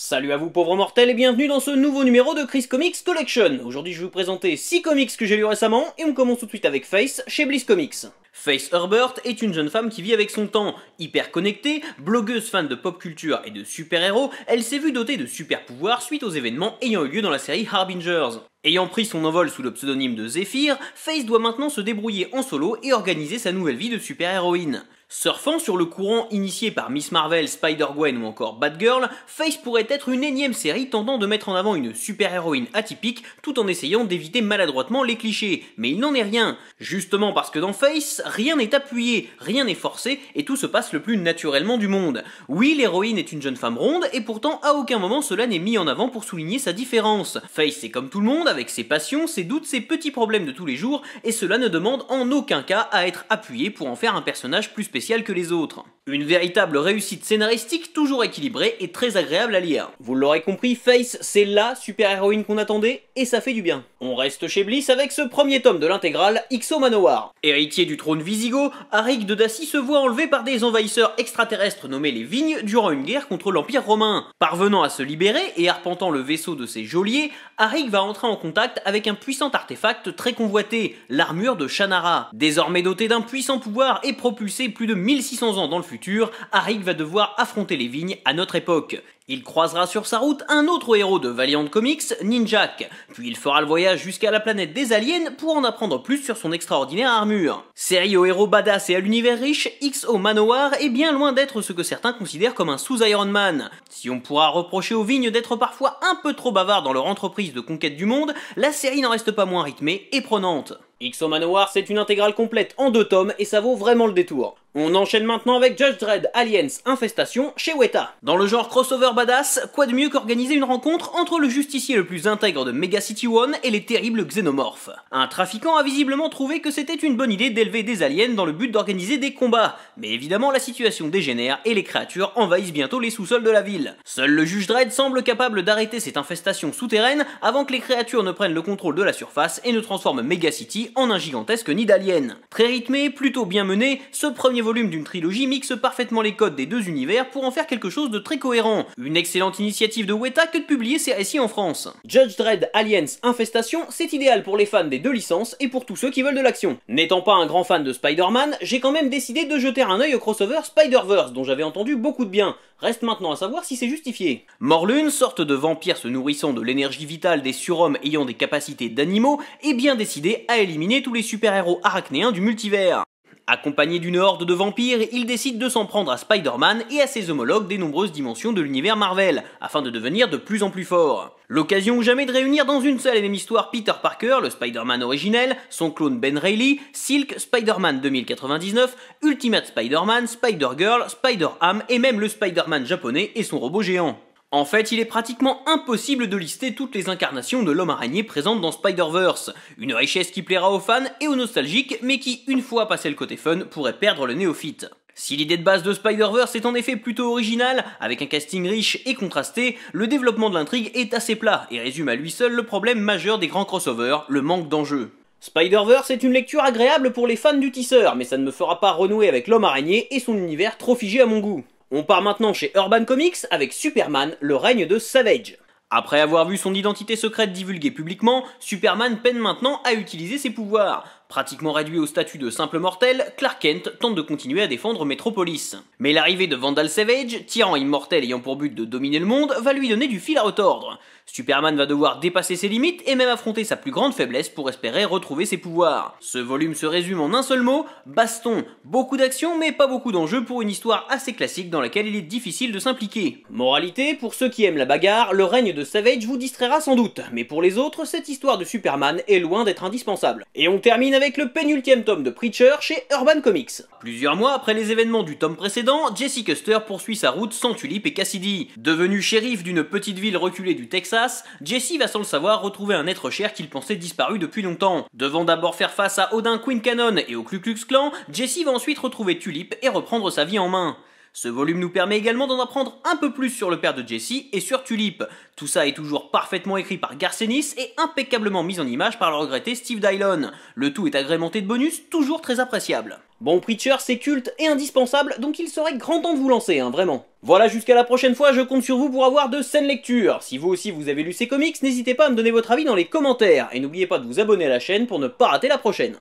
Salut à vous pauvres mortels et bienvenue dans ce nouveau numéro de Chris Comics Collection. Aujourd'hui je vais vous présenter 6 comics que j'ai lus récemment et on commence tout de suite avec Face chez Bliss Comics. Face Herbert est une jeune femme qui vit avec son temps. Hyper connectée, blogueuse fan de pop culture et de super-héros, elle s'est vue dotée de super pouvoirs suite aux événements ayant eu lieu dans la série Harbingers. Ayant pris son envol sous le pseudonyme de Zephyr, Face doit maintenant se débrouiller en solo et organiser sa nouvelle vie de super-héroïne. Surfant sur le courant initié par Miss Marvel, Spider-Gwen ou encore Batgirl, Face pourrait être une énième série tentant de mettre en avant une super-héroïne atypique tout en essayant d'éviter maladroitement les clichés. Mais il n'en est rien. Justement parce que dans Face, rien n'est appuyé, rien n'est forcé et tout se passe le plus naturellement du monde. Oui, l'héroïne est une jeune femme ronde et pourtant à aucun moment cela n'est mis en avant pour souligner sa différence. Face est comme tout le monde avec ses passions, ses doutes, ses petits problèmes de tous les jours et cela ne demande en aucun cas à être appuyé pour en faire un personnage plus spécial que les autres. Une véritable réussite scénaristique toujours équilibrée et très agréable à lire. Vous l'aurez compris, Face c'est la super-héroïne qu'on attendait et ça fait du bien. On reste chez Bliss avec ce premier tome de l'intégrale X-O Manowar. Héritier du trône Visigoth, Arik de Dacie se voit enlevé par des envahisseurs extraterrestres nommés les Vignes durant une guerre contre l'Empire romain. Parvenant à se libérer et arpentant le vaisseau de ses geôliers, Arik va entrer en contact avec un puissant artefact très convoité, l'armure de Shannara. Désormais doté d'un puissant pouvoir et propulsé plus de 1600 ans dans le futur, Arik va devoir affronter les Vignes à notre époque. Il croisera sur sa route un autre héros de Valiant Comics, Ninjak, puis il fera le voyage jusqu'à la planète des aliens pour en apprendre plus sur son extraordinaire armure. Série aux héros badass et à l'univers riche, X-O Manowar est bien loin d'être ce que certains considèrent comme un sous-Iron Man. Si on pourra reprocher aux Vignes d'être parfois un peu trop bavards dans leur entreprise de conquête du monde, la série n'en reste pas moins rythmée et prenante. X-O Manowar, c'est une intégrale complète en 2 tomes et ça vaut vraiment le détour. On enchaîne maintenant avec Judge Dredd Aliens Infestation chez Weta. Dans le genre crossover badass, quoi de mieux qu'organiser une rencontre entre le justicier le plus intègre de Mega City One et les terribles xénomorphes. Un trafiquant a visiblement trouvé que c'était une bonne idée d'élever des aliens dans le but d'organiser des combats, mais évidemment la situation dégénère et les créatures envahissent bientôt les sous-sols de la ville. Seul le juge Dredd semble capable d'arrêter cette infestation souterraine avant que les créatures ne prennent le contrôle de la surface et ne transforment Mega City en un gigantesque nid d'aliens. Très rythmé, plutôt bien mené, ce premier volume d'une trilogie mixe parfaitement les codes des deux univers pour en faire quelque chose de très cohérent. Une excellente initiative de Weta que de publier ces récits en France. Judge Dredd Aliens Infestation, c'est idéal pour les fans des deux licences et pour tous ceux qui veulent de l'action. N'étant pas un grand fan de Spider-Man, j'ai quand même décidé de jeter un œil au crossover Spider-Verse dont j'avais entendu beaucoup de bien. Reste maintenant à savoir si c'est justifié. Morlun, sorte de vampire se nourrissant de l'énergie vitale des surhommes ayant des capacités d'animaux, est bien décidé à éliminer tous les super-héros arachnéens du multivers. Accompagné d'une horde de vampires, il décide de s'en prendre à Spider-Man et à ses homologues des nombreuses dimensions de l'univers Marvel, afin de devenir de plus en plus fort. L'occasion ou jamais de réunir dans une seule et même histoire Peter Parker, le Spider-Man originel, son clone Ben Reilly, Silk, Spider-Man 2099, Ultimate Spider-Man, Spider-Girl, Spider-Ham et même le Spider-Man japonais et son robot géant. En fait, il est pratiquement impossible de lister toutes les incarnations de l'homme araignée présentes dans Spider-Verse. Une richesse qui plaira aux fans et aux nostalgiques, mais qui, une fois passé le côté fun, pourrait perdre le néophyte. Si l'idée de base de Spider-Verse est en effet plutôt originale, avec un casting riche et contrasté, le développement de l'intrigue est assez plat et résume à lui seul le problème majeur des grands crossovers, le manque d'enjeu. Spider-Verse est une lecture agréable pour les fans du tisseur, mais ça ne me fera pas renouer avec l'homme araignée et son univers trop figé à mon goût. On part maintenant chez Urban Comics avec Superman, le règne de Savage. Après avoir vu son identité secrète divulguée publiquement, Superman peine maintenant à utiliser ses pouvoirs. Pratiquement réduit au statut de simple mortel, Clark Kent tente de continuer à défendre Metropolis. Mais l'arrivée de Vandal Savage, tyran immortel ayant pour but de dominer le monde, va lui donner du fil à retordre. Superman va devoir dépasser ses limites et même affronter sa plus grande faiblesse pour espérer retrouver ses pouvoirs. Ce volume se résume en un seul mot, baston. Beaucoup d'action mais pas beaucoup d'enjeux pour une histoire assez classique dans laquelle il est difficile de s'impliquer. Moralité, pour ceux qui aiment la bagarre, le règne de Savage vous distraira sans doute, mais pour les autres, cette histoire de Superman est loin d'être indispensable. Et on termine avec le pénultième tome de Preacher chez Urban Comics. Plusieurs mois après les événements du tome précédent, Jesse Custer poursuit sa route sans Tulip et Cassidy. Devenu shérif d'une petite ville reculée du Texas, Jesse va sans le savoir retrouver un être cher qu'il pensait disparu depuis longtemps. Devant d'abord faire face à Odin Quinn Cannon et au Ku Klux Klan, Jesse va ensuite retrouver Tulip et reprendre sa vie en main. Ce volume nous permet également d'en apprendre un peu plus sur le père de Jesse et sur Tulip. Tout ça est toujours parfaitement écrit par Garcenis et impeccablement mis en image par le regretté Steve Dillon. Le tout est agrémenté de bonus toujours très appréciables. Bon, Preacher, c'est culte et indispensable, donc il serait grand temps de vous lancer, vraiment. Voilà, jusqu'à la prochaine fois, je compte sur vous pour avoir de saines lectures. Si vous aussi vous avez lu ces comics, n'hésitez pas à me donner votre avis dans les commentaires, et n'oubliez pas de vous abonner à la chaîne pour ne pas rater la prochaine.